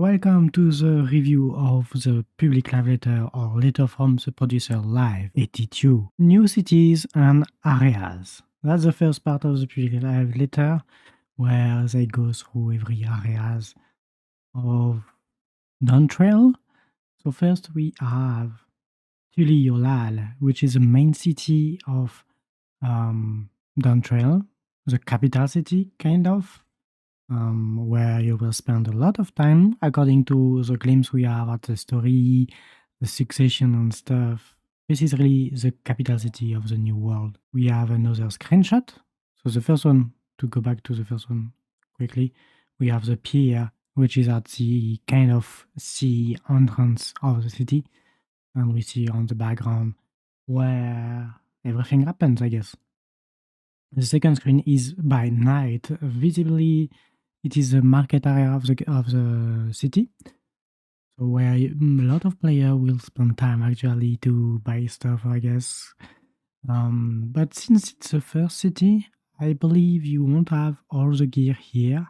Welcome to the review of the public live letter or letter from the producer live 82. New cities and areas. That's the first part of the public live letter where they go through every areas of Dawntrail. So first we have Qyorria, which is the main city of Dawntrail, the capital city kind of. Where you will spend a lot of time, according to the glimpse we have at the story, the succession and stuff. This is really the capital city of the new world. We have another screenshot. So the first one, to go back to the first one quickly, we have the pier, which is at the kind of sea entrance of the city. And we see on the background where everything happens, I guess. The second screen is by night. Visibly, it is the market area of the city, so where a lot of players will spend time actually to buy stuff, I guess. But since it's the first city, I believe you won't have all the gear here.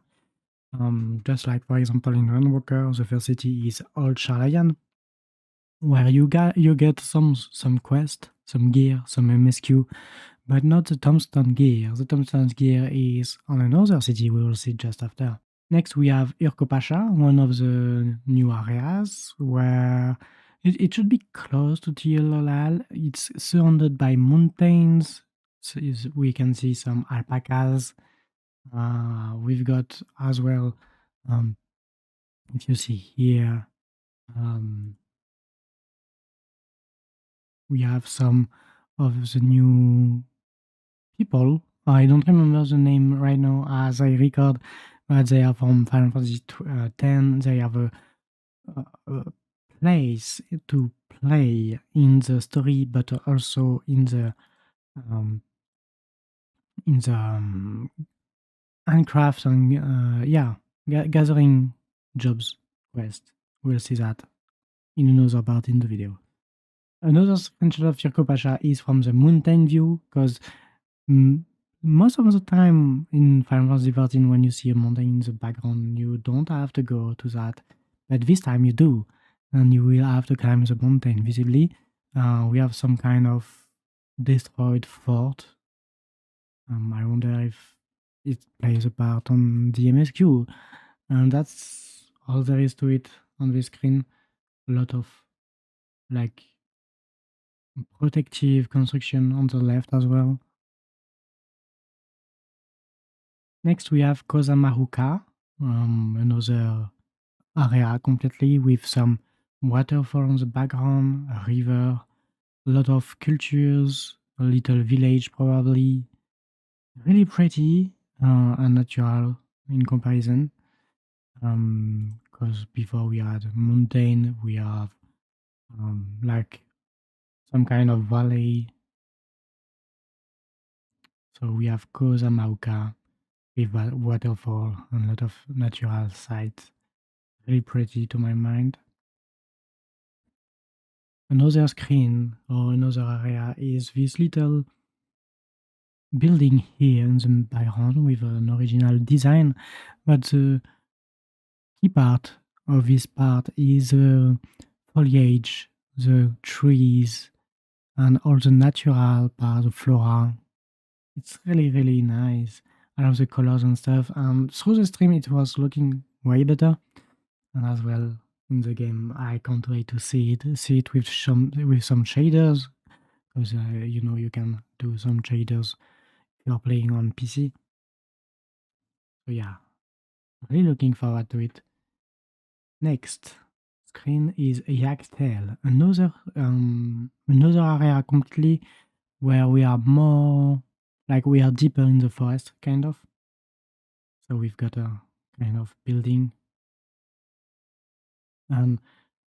Just like for example in Runwalker, the first city is Old Allagan, where you get some quest, some gear, some MSQ, but not the Tombstone gear. The Tombstone gear is on another city we will see just after. Next we have Irkopasha, one of the new areas where it should be close to Qyorria. It's surrounded by mountains. So we can see some alpacas. We've got as well, if you see here, we have some of the new people. I don't remember the name right now as I record, but they are from Final Fantasy X. They have a place to play in the story, but also in the handcraft and gathering jobs quest. We'll see that in another part in the video. Another screenshot of Irkopasha is from the mountain view, because most of the time in Final Fantasy XIV, when you see a mountain in the background, you don't have to go to that. But this time you do, and you will have to climb the mountain visibly. We have some kind of destroyed fort. I wonder if it plays a part on the MSQ. And that's all there is to it on this screen. A lot of like protective construction on the left as well. Next we have Kozamaruka, another area completely with some waterfall on the background, a river, a lot of cultures, a little village probably. Really pretty and natural in comparison. Because before we had mountain, we have like some kind of valley. So we have Kozamauka with waterfall and a lot of natural sights. Really pretty to my mind. Another screen or another area is this little building here in the background with an original design, but the key part of this part is the foliage, the trees, and all the natural part of flora. It's really nice. I love the colors and stuff. Through the stream, it was looking way better, and as well in the game, I can't wait to see it with some shaders, because you can do some shaders if you're playing on PC. So yeah, really looking forward to it. Next screen is Yagtail, another area completely where we are more like we are deeper in the forest, kind of. So we've got a kind of building. And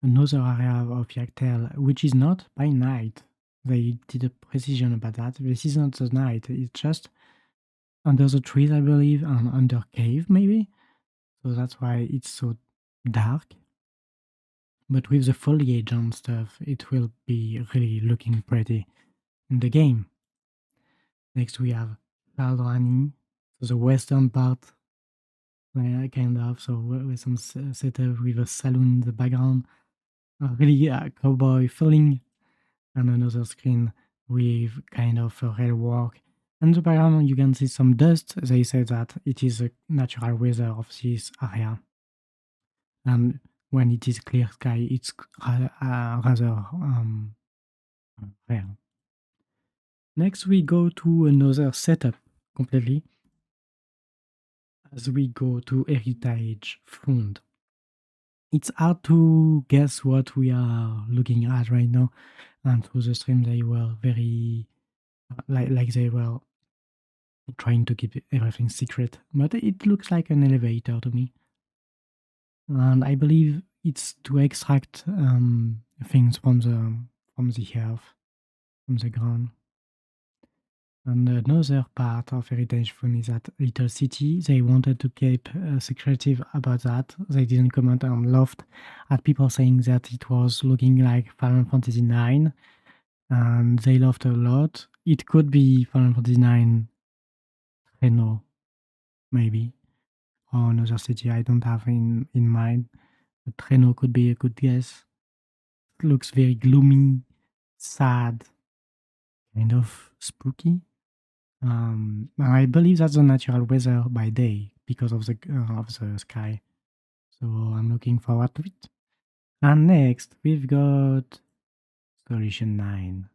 another area of Yagtail, which is not by night. They did a precision about that. This is not the night, it's just under the trees, I believe, and under cave, maybe. So that's why it's so dark. But with the foliage and stuff, it will be really looking pretty in the game. Next we have Aldrani, so the western part kind of. So with some setup with a saloon in the background, really cowboy feeling, and another screen with kind of a rail work. And the background, you can see some dust. They say that it is a natural weather of this area. And when it is clear sky, it's rather rare. Next, we go to another setup completely as we go to Heritage Fund. It's hard to guess what we are looking at right now. And through the stream, they were very, like they were trying to keep everything secret. But it looks like an elevator to me. And I believe it's to extract things from the earth, from the ground. And another part of Heritage Phone is that Little City, they wanted to keep secretive about that. They didn't comment on Loft at people saying that it was looking like Final Fantasy IX, and they laughed a lot. It could be Final Fantasy IX Reno, maybe, or another city I don't have in mind. But Reno could be a good guess. It looks very gloomy, sad, kind of spooky. I believe that's the natural weather by day because of the sky. So I'm looking forward to it. And next we've got Solution 9.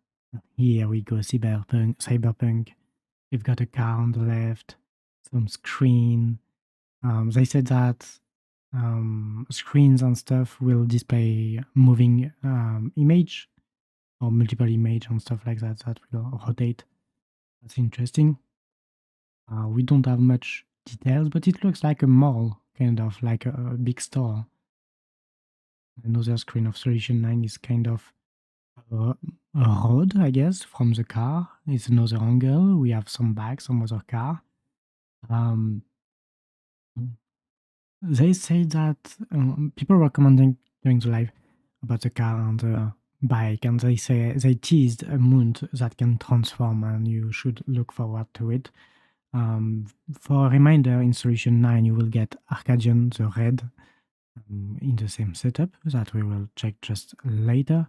Here we go, cyberpunk. We've got a car on the left, some screen. They said that screens and stuff will display moving image or multiple image and stuff like that that will rotate. That's interesting. We don't have much details, but it looks like a mall, kind of like a big store. Another screen of Solution 9 is kind of a road, I guess, from the car. It's another angle. We have some bags, some other car. Um, they say that people were commenting during the live about the car and the bike, and they say they teased a mount that can transform, and you should look forward to it. For a reminder, in Solution 9, you will get Arcadian the Red in the same setup that we will check just later.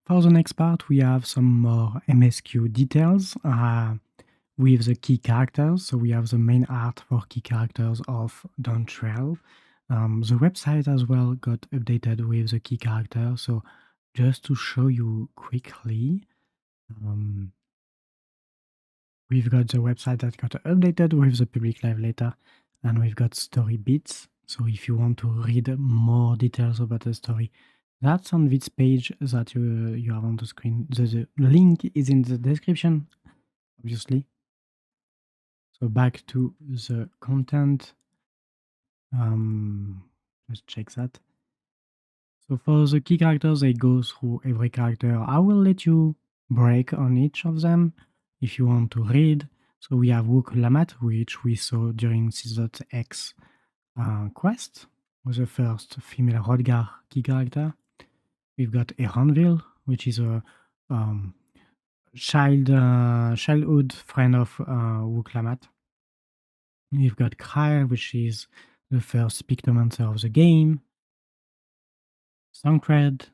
For the next part, we have some more MSQ details with the key characters. So we have the main art for key characters of Dawntrail. The website as well got updated with the key character. So just to show you quickly, we've got the website that got updated with the public live letter, and we've got story bits. So if you want to read more details about the story, that's on this page that you have on the screen. The link is in the description, obviously. So back to the content. Let's check that. So for the key characters, they go through every character. I will let you break on each of them if you want to read. So we have Wook Lamat, which we saw during Season X quest, was the first female Rodgar key character. We've got Eranville, which is a childhood friend of Wook Lamat. We've got Kryle, which is the first Pictomancer of the game. Sancred,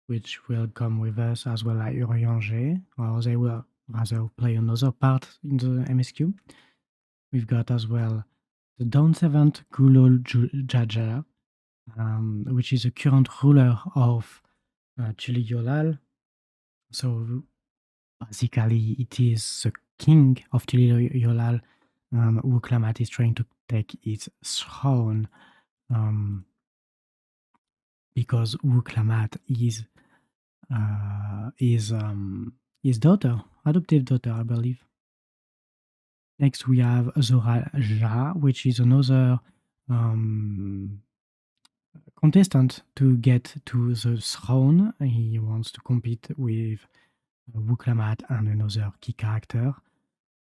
which will come with us, as well as Urianger, or they will rather play another part in the MSQ. We've got as well the Dawn Servant Gulol Jaja, which is the current ruler of Chuli Yolal. So basically, it is the king of Chuli Yolal, and Wook Lamat is trying to take its throne. Because Wook Lamat is his daughter, adoptive daughter, I believe. Next, we have Zora Ja, which is another contestant to get to the throne. He wants to compete with Wook Lamat and another key character.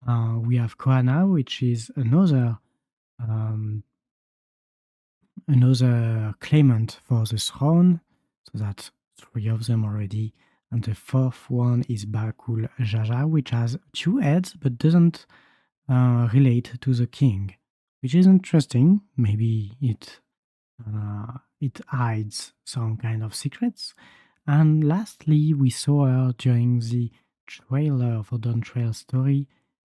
We have Koana, which is another claimant for the throne. So that's 3 of them already. And the 4th one is Bakul Jaja, which has 2 heads but doesn't relate to the king. which is interesting. Maybe it hides some kind of secrets. And lastly, we saw her during the trailer for Dawntrail story.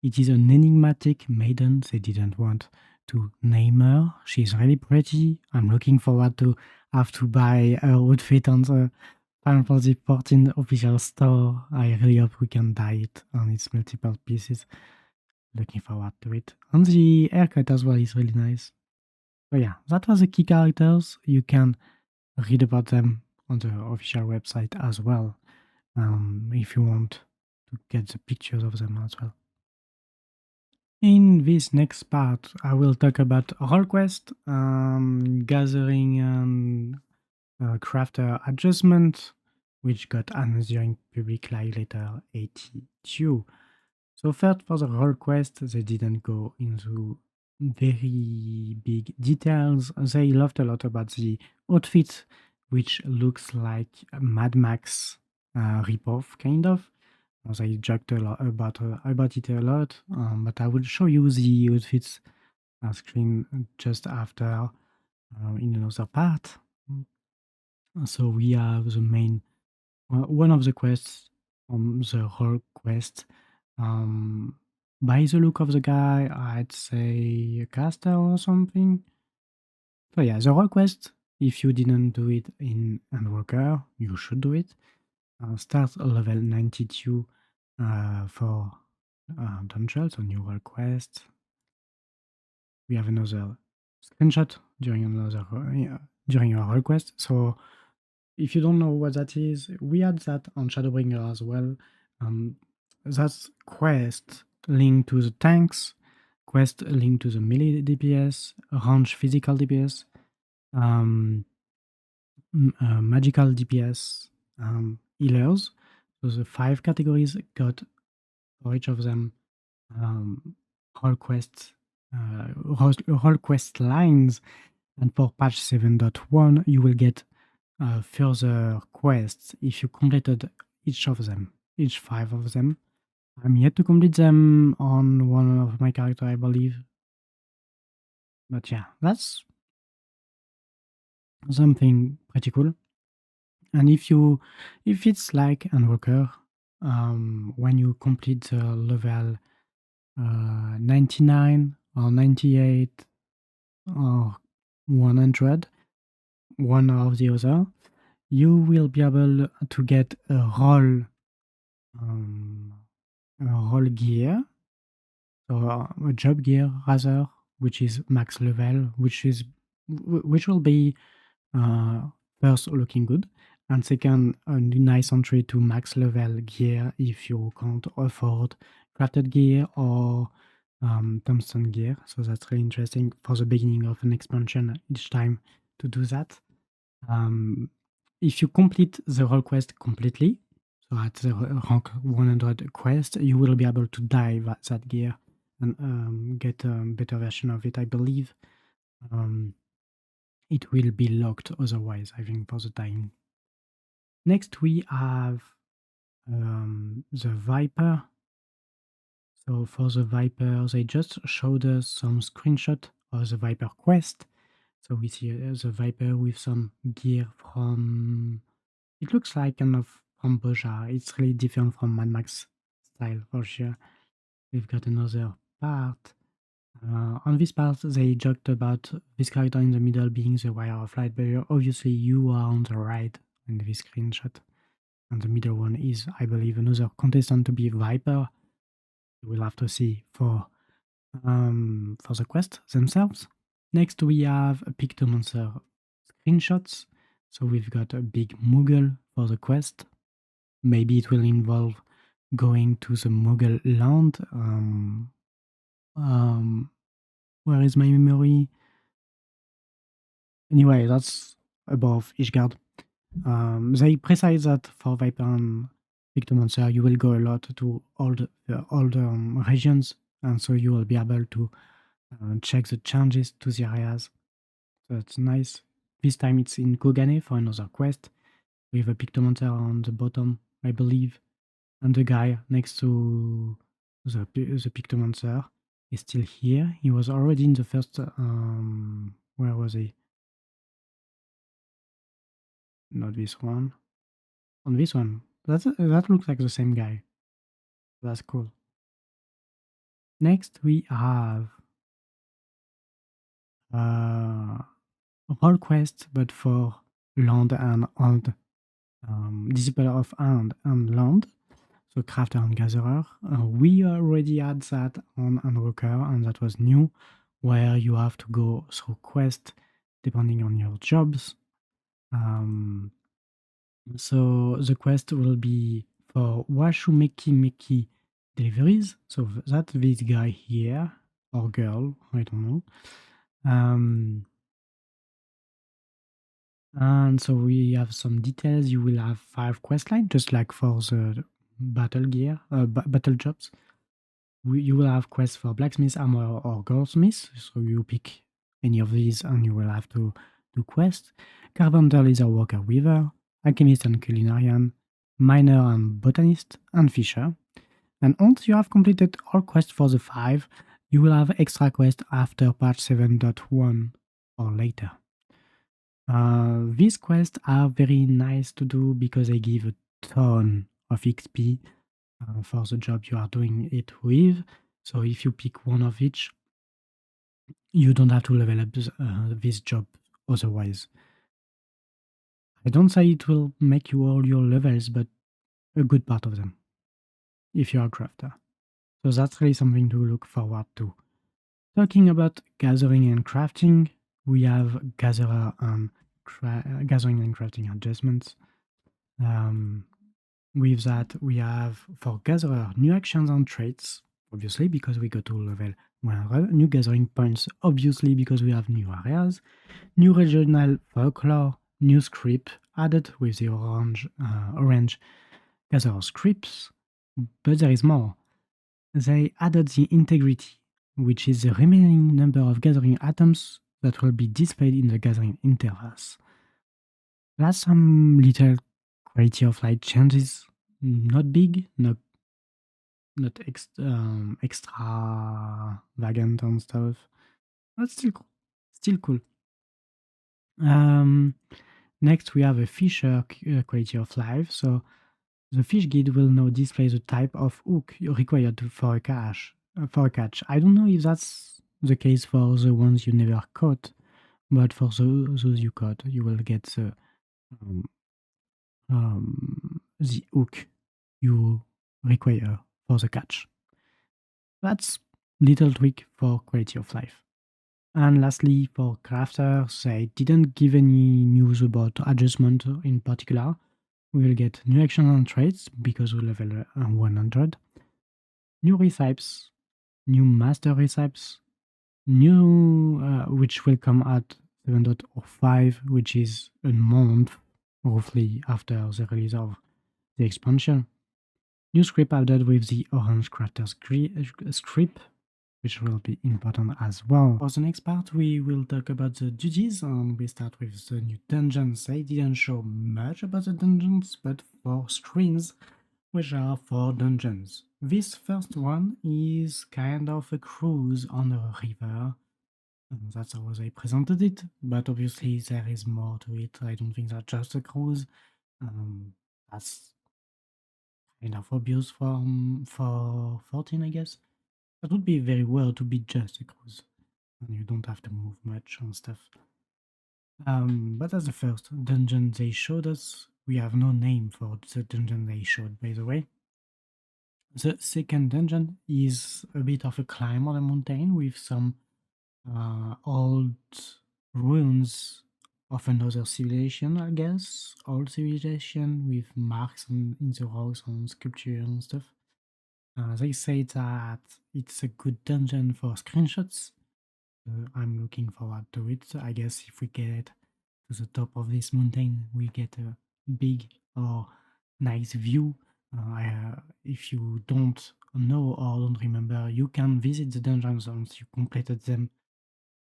It is an enigmatic maiden. They didn't want to name her. She's really pretty. I'm looking forward to have to buy her outfit on the Final Fantasy XIV official store. I really hope we can dye it on its multiple pieces. Looking forward to it. And the haircut as well is really nice. So yeah, that was the key characters. You can read about them on the official website as well, if you want to get the pictures of them as well. In this next part, I will talk about role quest, gathering and crafter adjustment, which got announced during public live letter 82. So first for the role quest, they didn't go into very big details. They loved a lot about the outfit, which looks like a Mad Max ripoff, kind of. They joked a lot about it a lot, but I will show you the outfits screen just after in another part. So we have the main one of the quests on the role quest. By the look of the guy, I'd say a caster or something. So yeah, the role quest, if you didn't do it in Endwalker, you should do it. Start level 92 for Dawntrail, so new role quest. We have another screenshot during our role quest. So if you don't know what that is, we had that on Shadowbringer as well. That's quest linked to the tanks, quest linked to the melee DPS, range physical DPS, magical DPS, healers. So the 5 categories got for each of them role quest lines. And for patch 7.1, you will get further quests if you completed each 5 of them. I'm yet to complete them on one of my character, I believe. But yeah, that's something pretty cool. And if it's like Endwalker, when you complete the level 99 or 98 or 100, one or the other, you will be able to get a role gear, so a job gear rather, which is max level, which will be first looking good, and second a nice entry to max level gear if you can't afford crafted gear or tombstone gear. So that's really interesting for the beginning of an expansion each time to do that. If you complete the role quest completely, so at the rank 100 quest, you will be able to dye that gear and get a better version of it, I believe. It will be locked otherwise, I think, for the time. Next, we have the Viper. So for the Viper, they just showed us some screenshot of the Viper quest. So we see the Viper with some gear from... It looks like kind of from Boja. It's really different from Mad Max style for sure. We've got another part. On this part, they joked about this character in the middle being the Wire of Light Barrier. Obviously, you are on the right in this screenshot. And the middle one is, I believe, another contestant to be Viper. We'll have to see for the quest themselves. Next, we have a Pictomancer screenshots. So we've got a big Moogle for the quest. Maybe it will involve going to the Moogle land. Where is my memory? Anyway, that's above Ishgard. They precise that for Viper and Pictomancer, you will go a lot to all the regions, and so you will be able to check the changes to the areas. So that's nice. This time it's in Kogane for another quest. We have a Pictomancer on the bottom, I believe, and the guy next to the Pictomancer is still here. He was already in the first. Where was he? Not this one. On this one. That looks like the same guy. That's cool. Next, we have uh, role quest, but for land and old disciple of and land. So crafter and gatherer. We already had that on Unrocker, and that was new, where you have to go through quest depending on your jobs. So the quest will be for Washumeki deliveries. So that's this guy here, or girl, I don't know. And so we have some details. You will have 5 quest lines, just like for the battle gear, battle jobs. You will have quests for blacksmith, armor, or goldsmith. So you pick any of these, and you will have to do quests. Carpenter, laser worker, weaver, alchemist and culinarian, miner and botanist, and fisher. And once you have completed all quests for the 5, you will have extra quests after patch 7.1 or later. These quests are very nice to do because they give a ton of XP for the job you are doing it with. So if you pick one of each, you don't have to level up this job otherwise. I don't say it will make you all your levels, but a good part of them, if you are a crafter. So that's really something to look forward to. Talking about gathering and crafting, we have gathering and crafting adjustments. With that, we have for gatherer new actions and traits, obviously because we go to level 100, new gathering points, obviously because we have new areas, new regional folklore, new script added with the orange gatherer scripts, but there is more. They added the integrity, which is the remaining number of gathering atoms that will be displayed in the gathering interface. That's some little quality of life changes, not big, not extravagant and stuff, but still cool. Next, we have a fisher quality of life. So the fish guide will now display the type of hook required for a catch. I don't know if that's the case for the ones you never caught, but for those you caught, you will get the hook you require for the catch. That's little tweak for quality of life. And lastly, for crafters, they didn't give any news about adjustment in particular. We will get new action and traits because we level 100, new recipes, new master recipes, new which will come at 7.05, which is a month roughly after the release of the expansion. New script added with the orange crafter script, which will be important as well. For the next part, we will talk about the duties, and we start with the new dungeons. They didn't show much about the dungeons, but 4 screens, which are 4 dungeons. This first one is kind of a cruise on a river. And that's how they presented it, but obviously there is more to it. I don't think that's just a cruise. That's kind of obvious for 14, I guess. That would be very well to be just a cruise, and you don't have to move much and stuff. But as the first dungeon they showed us, we have no name for the dungeon they showed, by the way. The second dungeon is a bit of a climb on a mountain with some old ruins of another civilization, I guess. Old civilization with marks in the rocks and sculpture and stuff. They say that it's a good dungeon for screenshots. I'm looking forward to it. I guess if we get to the top of this mountain, we get a big or nice view. If you don't know or don't remember, you can visit the dungeons once you completed them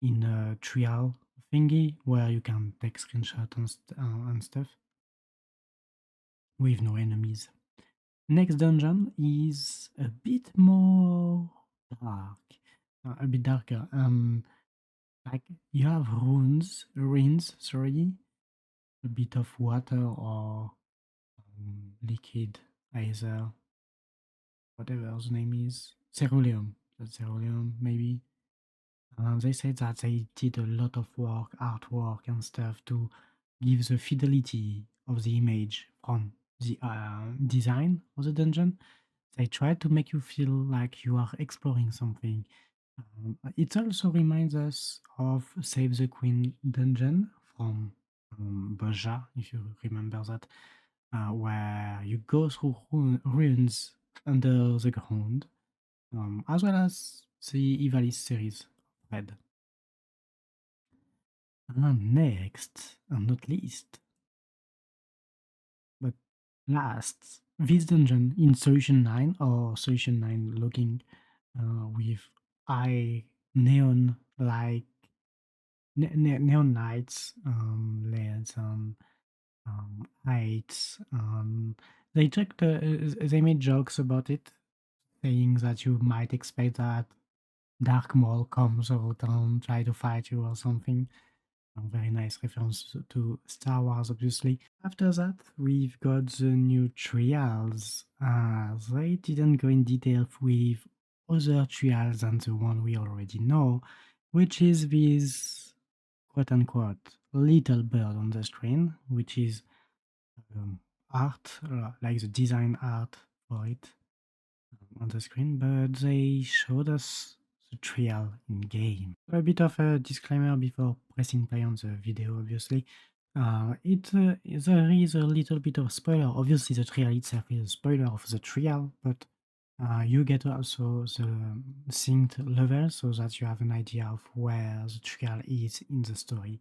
in a trial thingy where you can take screenshots and stuff with no enemies. Next dungeon is a bit more dark. a bit darker. Like you have runes, sorry, a bit of water or liquid, either whatever the name is, ceruleum. That's ceruleum, maybe. They said that they did a lot of work, artwork and stuff to give the fidelity of the image from the design of the dungeon. They try to make you feel like you are exploring something. It also reminds us of Save the Queen dungeon from Boja, if you remember that, where you go through ruins under the ground, as well as the Ivalice series. Red. Next, and not least, but last, this dungeon in Solution 9 or Solution 9 looking with high neon like neon lights, LEDs, lights. They checked. They made jokes about it, saying that you might expect that Dark Maul comes out and try to fight you or something. A very nice reference to Star Wars, obviously. After that, we've got the new trials. They didn't go in detail with other trials than the one we already know, which is this quote unquote little bird on the screen, which is art, like the design art for it on the screen, but they showed us the trial in game. A bit of a disclaimer before pressing play on the video, obviously. There is a little bit of spoiler. Obviously, the trial itself is a spoiler of the trial, but you get also the synced level so that you have an idea of where the trial is in the story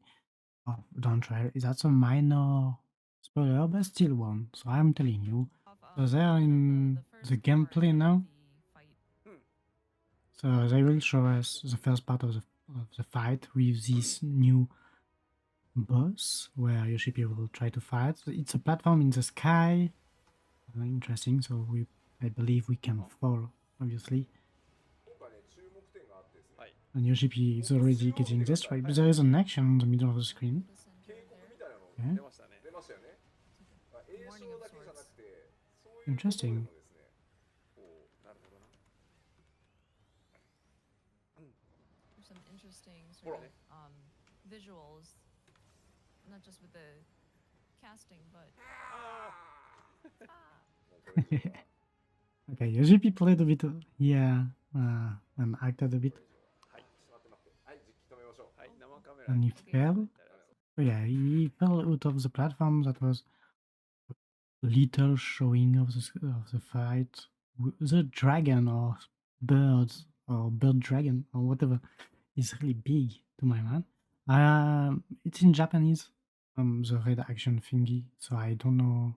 of Dawntrail. That's a minor spoiler, but still one. So I'm telling you. So they are in the gameplay now. So they will show us the first part of the fight with this new boss where your ship will try to fight. It's a platform in the sky. Interesting. So I believe we can fall, obviously. And your ship is already getting destroyed, but there is an action in the middle of the screen. Okay. Interesting. There's some interesting sort of visuals, not just with the casting, but Okay, your GP played a bit, yeah, and acted a bit. And he fell. Oh yeah, he fell out of the platform. That was a little showing of the fight. The dragon or birds or bird dragon or whatever is really big to my man. It's in Japanese, the red action thingy, so I don't know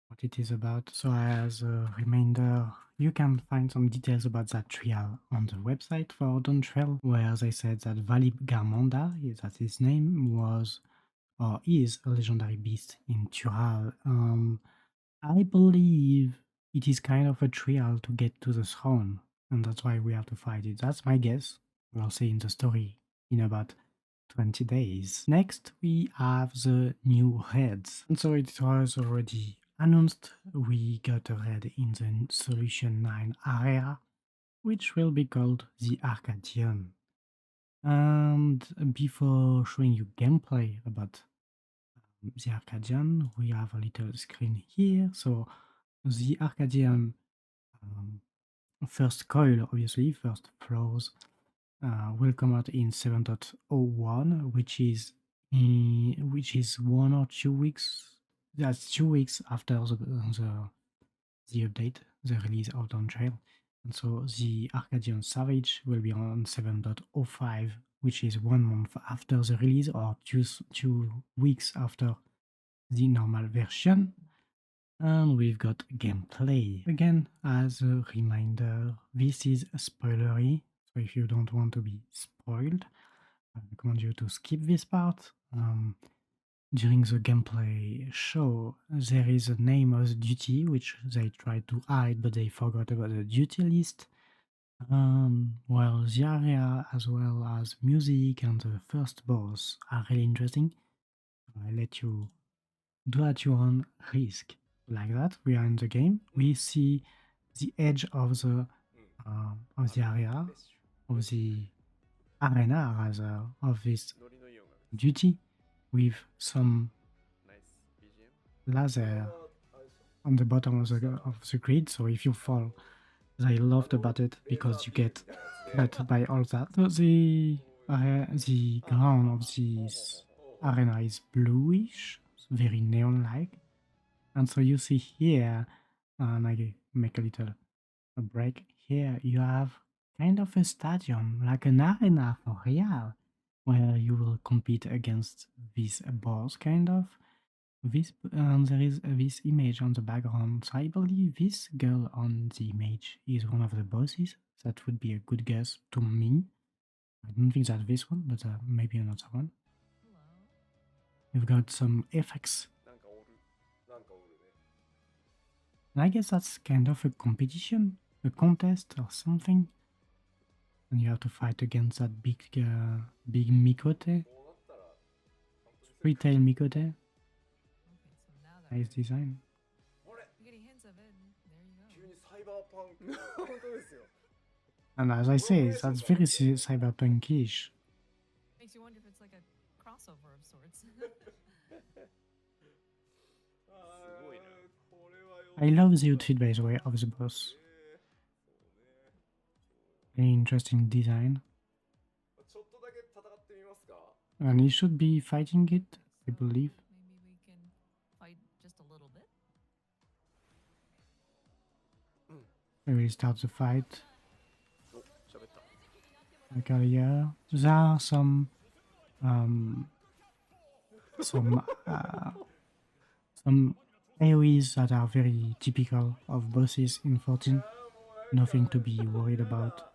what it is about. So as a reminder, you can find some details about that trial on the website for Dawntrail, where they said that Valib Garmonda, that's his name, was or is a legendary beast in Tural. I believe it is kind of a trial to get to the throne, and that's why we have to fight it. That's my guess. We'll see in the story in about 20 days. Next, we have the new raids. And so it was already announced we got a raid in the Solution 9 area, which will be called the Arcadian. And before showing you gameplay about the Arcadian, we have a little screen here. So the Arcadian first coil, obviously, first floors, will come out in 7.01, which is 1 or 2 weeks. That's 2 weeks after the update, the release of Dawntrail. And so the Arcadian Savage will be on 7.05, which is 1 month after the release or 2 weeks after the normal version. And we've got gameplay. Again, as a reminder, this is spoilery, so if you don't want to be spoiled, I recommend you to skip this part. During the gameplay show, there is a name of the duty which they tried to hide, but they forgot about the duty list. Well, the area as well as music and the first boss are really interesting. I let you do at your own risk. Like that, we are in the game. We see the edge of the area, of the arena rather, of this duty with some laser on the bottom of the grid. So if you fall, I loved about it because you get hurt by all that. So the ground of this arena is bluish, very neon-like, and so you see here, and I make a little a break here. You have kind of a stadium, like an arena for real, where you will compete against this boss, kind of. This there is this image on the background. So I believe this girl on the image is one of the bosses. That would be a good guess to me. I don't think that's this one, but maybe another one. Hello. You've got some effects. And I guess that's kind of a competition, a contest or something. And you have to fight against that big Mikote. Three-tail Mikote. Okay, so now that Nice design. you're getting hints of it, and there you go. And as I say, that's very cyberpunkish. Makes you wonder if it's like a crossover of sorts. I love the outfit, by the way, of the boss. Very interesting design. And he should be fighting it, I believe. Maybe we can fight just a little bit. We will start the fight. Like earlier, there are some AoEs that are very typical of bosses in 14. Nothing to be worried about.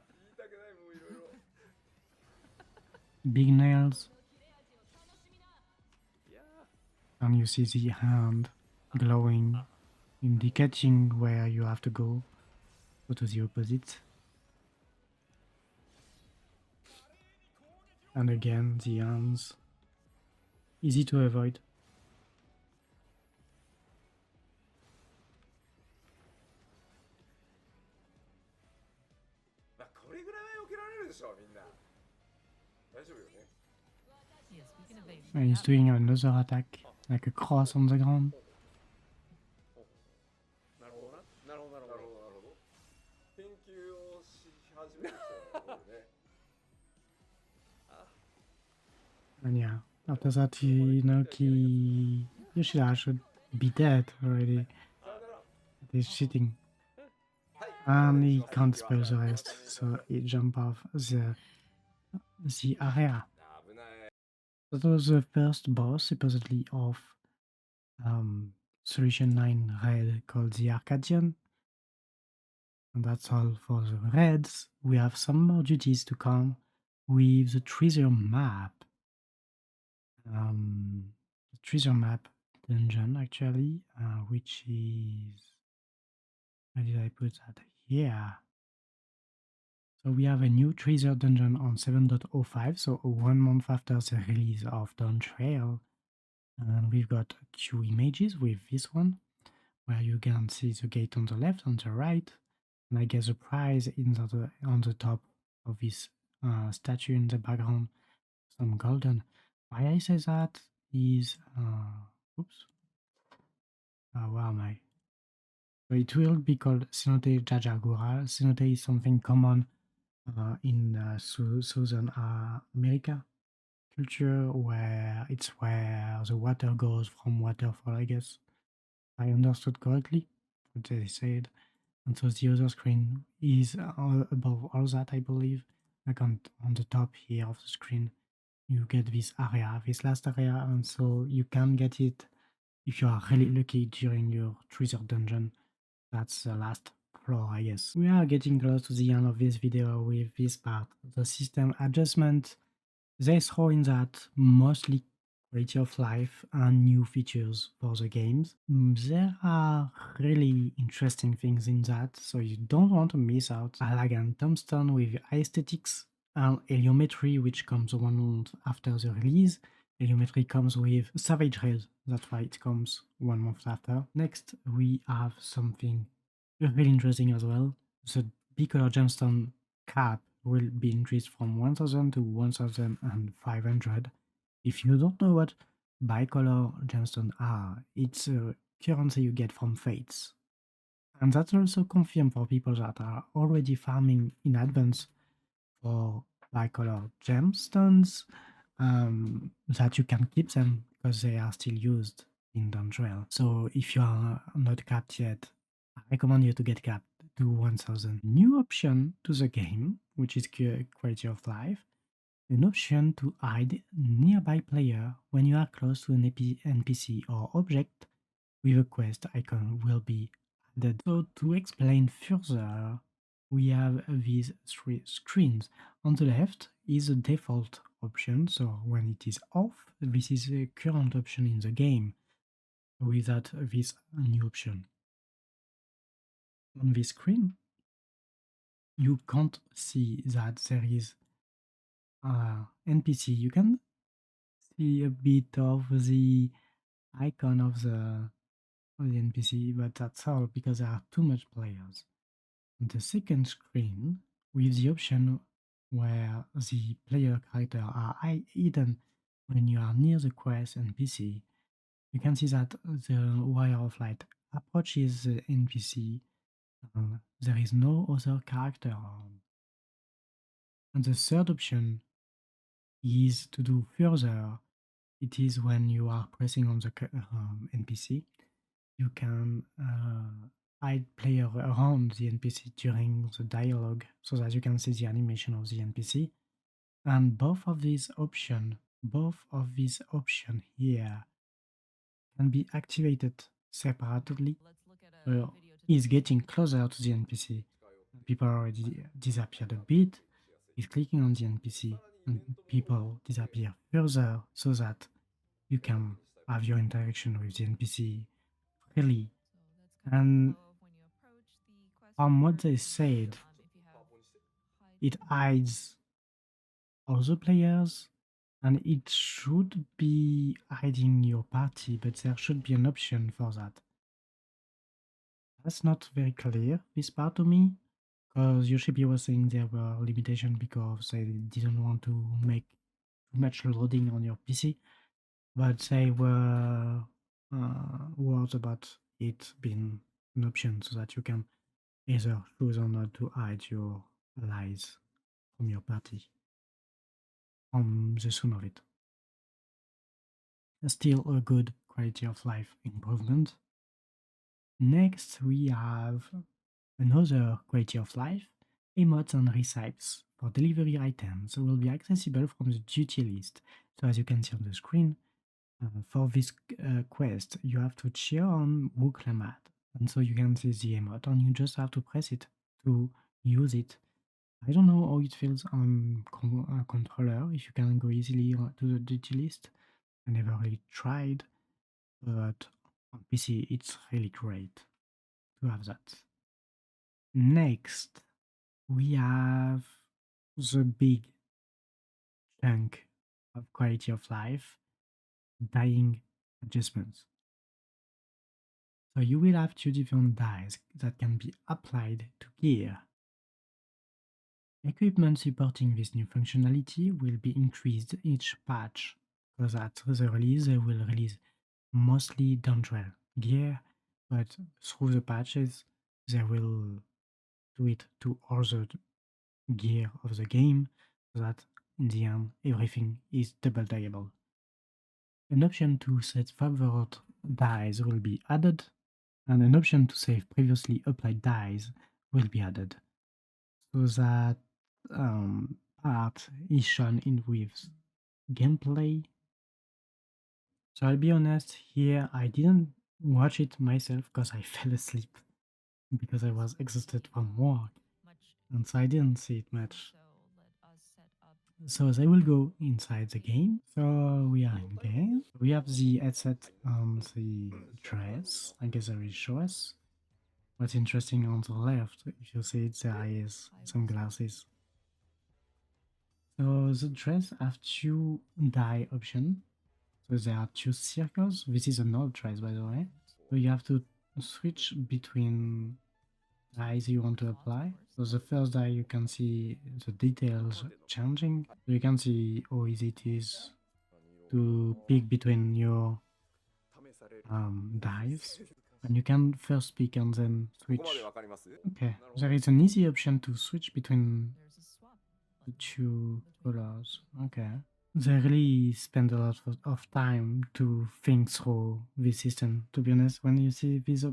Big nails. And you see the hand glowing, indicating where you have to go. Go to the opposite. And again, the hands. Easy to avoid. Yes, we can evade. And he's doing another attack, like a cross on the ground. And yeah, after that, you know, Yoshida should be dead already. He's cheating. And he can't spell the rest, so he jump off the area. That was the first boss, supposedly, of Solution 9 Red, called the Arcadian. And that's all for the Reds. We have some more duties to come with the treasure map. The treasure map dungeon, actually, which is... Where did I put that? Here. So we have a new treasure dungeon on 7.05, so 1 month after the release of Dawntrail. And we've got 2 images with this one, where you can see the gate on the left, on the right, and I guess the prize on the top of this statue in the background, some golden. Why I say that is, oops, where am I? So it will be called Cenote Jajagura. Cenote is something common in Southern America culture, where it's where the water goes from waterfall, I guess. I understood correctly what they said. And so the other screen is above all that, I believe. Like on the top here of the screen, you get this area, this last area, and so you can get it if you are really lucky during your treasure dungeon. That's the last floor, I guess. We are getting close to the end of this video with this part, the system adjustment. They throw in that mostly quality of life, and new features for the games. There are really interesting things in that, so you don't want to miss out. Allagan Tombstone with aesthetics and heliometry, which comes 1 month after the release. Heliometry comes with Savage Raid, that's why it comes 1 month after. Next, we have something really interesting as well. The bicolor gemstone cap will be increased from 1000 to 1500. If you don't know what bicolor gemstones are, it's a currency you get from fates. And that's also confirmed for people that are already farming in advance for bicolor gemstones, that you can keep them because they are still used in Dawntrail. So if you are not capped yet, I recommend you to get capped to 1000. New option to the game, which is quality of life, an option to hide nearby player when you are close to an NPC or object with a quest icon will be added. So to explain further, we have these three screens. On the left is the default option, so when it is off, this is the current option in the game without this new option. On this screen, you can't see that there is NPC. You can see a bit of the icon of the NPC, but that's all because there are too much players. On the second screen, with the option where the player character are hidden when you are near the quest NPC, you can see that the wire of light approaches the NPC. There is no other character around. And the third option is to do further. It is when you are pressing on the NPC, you can hide player around the NPC during the dialogue so that you can see the animation of the NPC. And both of these options here can be activated separately. Let's look at a So video to he's getting closer to the NPC. People already disappeared a bit. He's clicking on the NPC and people disappear further so that you can have your interaction with the NPC freely. So that's kind And of the flow of when you approach the quest from what part. they said, If you have it hide hides other players and it should be hiding your party, but there should be an option for that. That's not very clear, this part to me, because Yoshipi was saying there were limitations because they didn't want to make too much loading on your PC, but they were words about it being an option so that you can either choose or not to hide your allies from your party, from the soon of it. Still a good quality of life improvement. Next, we have another quality of life, Emotes and Recipes for delivery items will be accessible from the duty list. So as you can see on the screen, for this quest, you have to cheer on Wuklamat. And so you can see the emote and you just have to press it to use it. I don't know how it feels on controller, if you can go easily to the duty list. I never really tried, but on PC it's really great to have that. Next, we have the big chunk of quality of life, dying adjustments. So you will have two different dyes that can be applied to gear. Equipment supporting this new functionality will be increased each patch, because at the release they will release mostly Dawntrail gear, but through the patches they will do it to other gear of the game, so that in the end everything is double dyeable. An option to set favorite dyes will be added, and an option to save previously applied dyes will be added, so that part is shown in with gameplay. So I'll be honest, here I didn't watch it myself because I fell asleep because I was exhausted from work, much and so I didn't see it much. so let us set up So they will go inside the game. So we are in game. We have the headset on the dress. I guess I will show us. What's interesting on the left, if you see it, there is some glasses. So the dress have two dye options. So there are two circles. This is an old dress, by the way. So you have to switch between dyes you want to apply. So the first dye you can see the details changing. So you can see how easy it is to pick between your dyes. And you can first pick and then switch. Okay, there is an easy option to switch between There's a swap the button two between colors. Okay. They really spend a lot of time to think through this system, to be honest, when you see these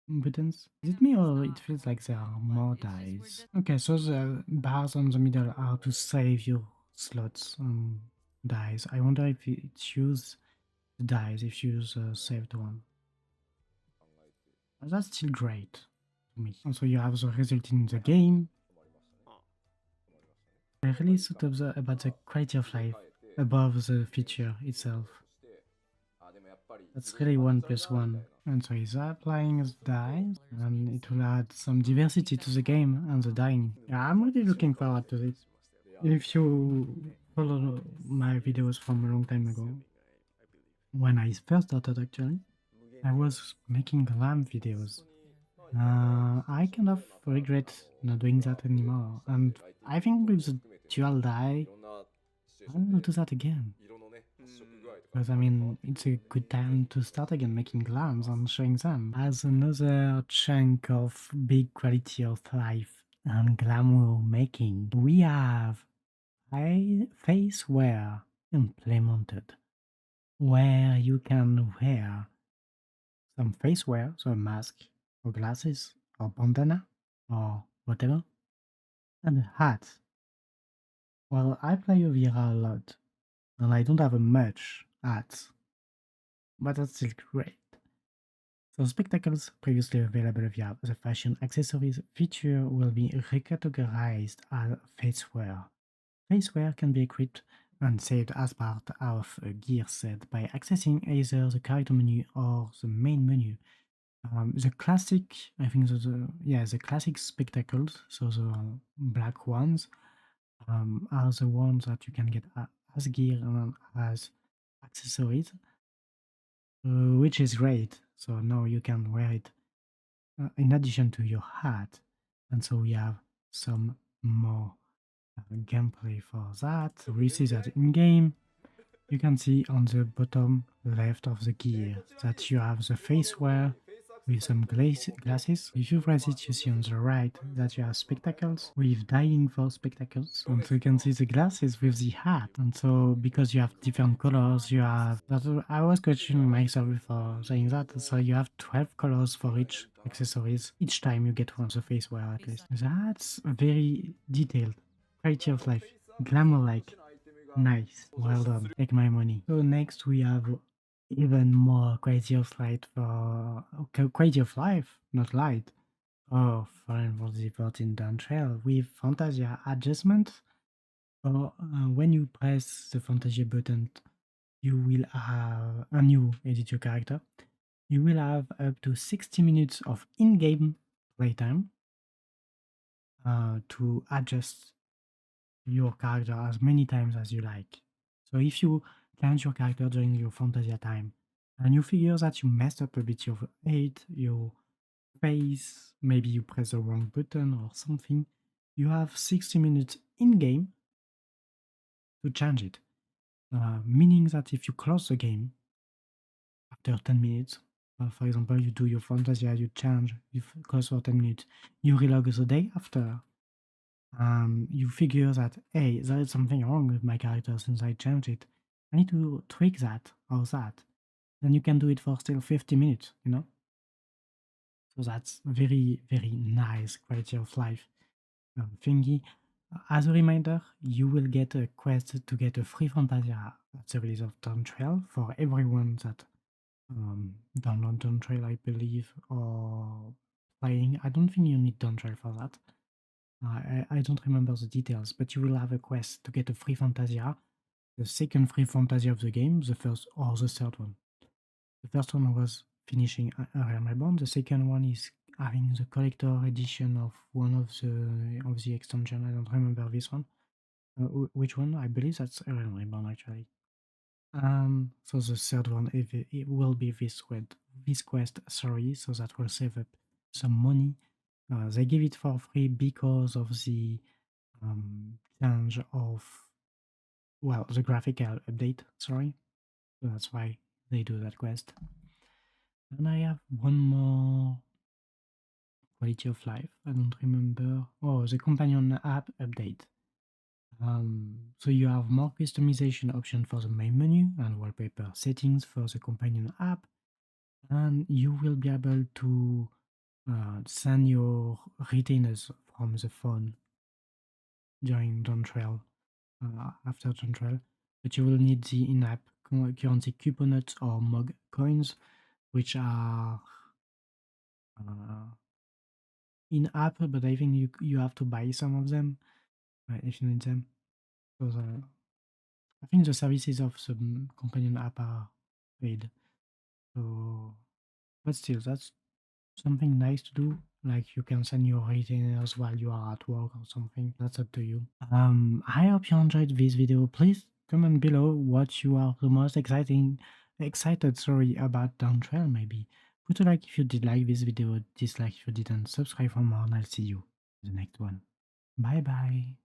buttons. Is it me or it feels like there are more dice? Okay, so the bars on the middle are to save your slots on dice. I wonder if it choose the dice if you use a saved one. But that's still great to me. Also, you have the result in the game. I really thought about the quality of life above the feature itself. That's really 1+1. And so he's applying the dice, and it will add some diversity to the game and the dying. Yeah, I'm really looking forward to this. If you follow my videos from a long time ago, when I first started actually, I was making glam videos. I kind of regret not doing that anymore, and I think with the dual dye, I will do that again. Because I mean, it's a good time to start again making glams and showing them. As another chunk of big quality of life and glamour making, we have Facewear Implemented, where you can wear some facewear, so a mask or glasses or bandana or whatever, and a hat. Well, I play Qyorria a lot, and I don't have a much hats, but that's still great. So spectacles previously available via the fashion accessories feature will be recategorized as facewear. Facewear can be equipped and saved as part of a gear set by accessing either the character menu or the main menu. The classic, I think the classic spectacles, so the black ones, are the ones that you can get as gear and as accessories, which is great. So now you can wear it in addition to your hat. And so we have some more gameplay for that. So we see that in game. You can see on the bottom left of the gear that you have the face wear with some glasses. If you press it, you see on the right that you have spectacles with dyeing for spectacles. And so you can see the glasses with the hat. And so because you have different colors, you have that. I was questioning myself before saying that. So you have 12 colors for each accessories. Each time you get one, the face wear at least. That's very detailed. Quality of life. Glamour like. Nice. Well done. Take my money. So next we have even more quality of light for quality of life, not light. Oh, Final Fantasy XIV Dawntrail with Fantasia Adjustments. So when you press the Fantasia button, you will have a new edit your character. You will have up to 60 minutes of in-game playtime to adjust your character as many times as you like. So if you change your character during your Fantasia time and you figure that you messed up a bit your height, your face, maybe you press the wrong button or something, you have 60 minutes in game to change it. Meaning that if you close the game after 10 minutes, for example, you do your Fantasia, you change, you close for 10 minutes, you relog the day after, you figure that, hey, there is something wrong with my character since I changed it. I need to tweak that or that. Then you can do it for still 50 minutes, you know? So that's very, very nice quality of life thingy. As a reminder, you will get a quest to get a free Fantasia at the release of Dawntrail for everyone that download Dawntrail, I believe, or playing. I don't think you need Dawntrail for that. I don't remember the details, but you will have a quest to get a free Fantasia, the second free Fantasia of the game, the first or the third one. The first one was finishing a Realm Reborn. The second one is having the collector edition of one of the extension. I don't remember this one. Which one? I believe that's a Realm Reborn actually. So the third one, if it will be this quest, sorry, so that will save up some money. They give it for free because of the change of, well, the graphical update, sorry. So that's why they do that quest. And I have one more quality of life. I don't remember. Oh, the companion app update. So you have more customization option for the main menu and wallpaper settings for the companion app, and you will be able to send your retainers from the phone during Dawntrail, after Dawntrail, but you will need the in-app currency couponets or mug coins, which are uh, in-app, but I think you have to buy some of them if you need them. So I think the services of the companion app are paid. So, but still, that's something nice to do. Like you can send your retainers while you are at work or something. That's up to you. I hope you enjoyed this video. Please comment below what you are the most excited, sorry, about Dawntrail maybe. Put a like if you did like this video, dislike if you didn't, subscribe for more, and I'll see you in the next one. Bye bye.